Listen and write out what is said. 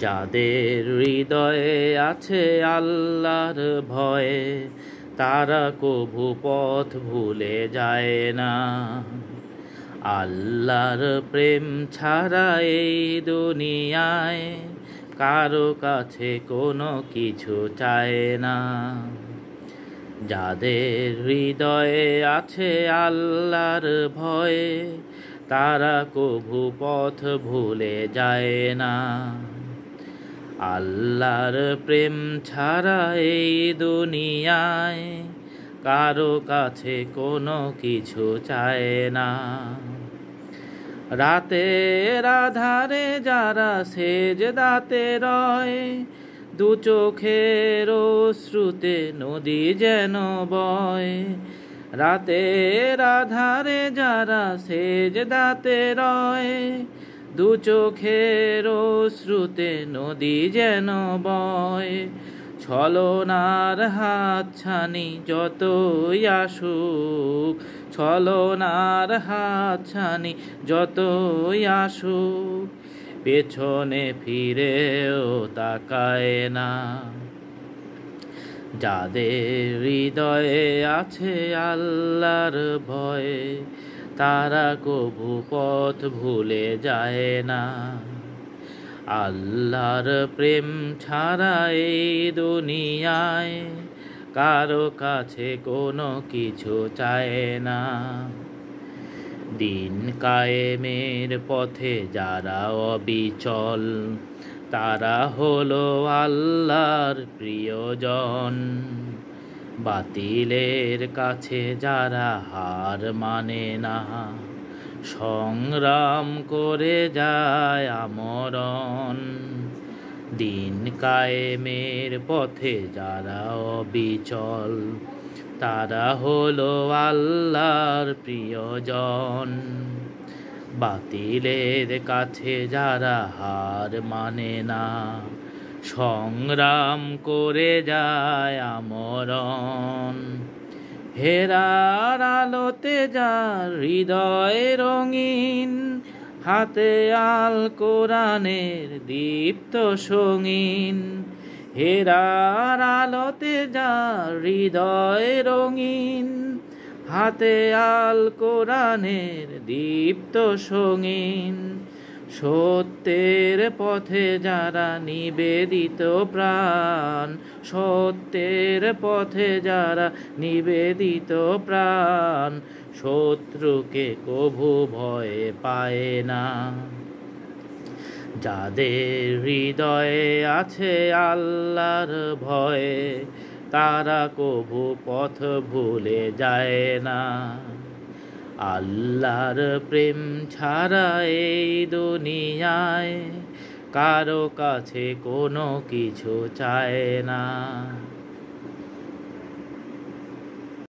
যাদের হৃদয়ে আছে আল্লাহর ভয়ে, তারা কভু পথ ভুলে যায় না। আল্লাহর প্রেম ছাড়া এই দুনিয়ায় কারো কাছে কোনো কিছু চায় না। যাদের হৃদয়ে আছে আল্লাহর ভয়ে, তারা কভু পথ ভুলে যায় না। আল্লাহর প্রেম ছাড়া এই দুনিয়ায় কারো কাছে কোনো কিছু চায় না। রাতের আধারে যারা সেজদাতে রয়, দু চোখের অশ্রুতে নদী যেন বয়। রাতের আধারে যারা সেজদাতে রয়, দু চোখের অশ্রুতে নদী যেন বয়। ছলনার হাতছানি যতই আসুক, ছলনার হাতছানি যতই আসুক, পেছনে ফিরেও তাকায় না। যাদের হৃদয়ে আছে আল্লাহর ভয়ে, তারা কভু পথ ভুলে যায় না। আল্লাহর প্রেম ছাড়া এই দুনিয়ায় কারো কাছে কোনো কিছু চায় না। দিন কায়েমের পথে যারা অবিচল, তারা হলো আল্লাহর প্রিয়জন। বাতিলের কাছে যারা হার মানে না, সংগ্রাম করে যায় আমরণ। দিন কায়েমের পথে যারা অবিচল, তারা হলো আল্লাহর প্রিয়জন। বাতিলের কাছে যারা হার মানে না, সংগ্রাম করে যায় আমরণ। হেরার আলোতে যার হৃদয় রঙিন, হাতে আল কোরআনের দীপ্ত সঙ্গীন। হেরার আলোতে যার হৃদয় রঙিন, হাতে আল কোরআনের দীপ্ত সঙ্গীন। সত্যের পথে যারা নিবেদিত প্রাণ, সত্যের পথে যারা নিবেদিত প্রাণ, শত্রুকে কভু ভয় পায় না। যাদের হৃদয়ে আছে আল্লাহর ভয়ে, তারা কভু পথ ভুলে যায় না। আল্লাহর প্রেম ছাড়া এই দুনিয়ায় কারো কাছে কোনো কিছু চায় না।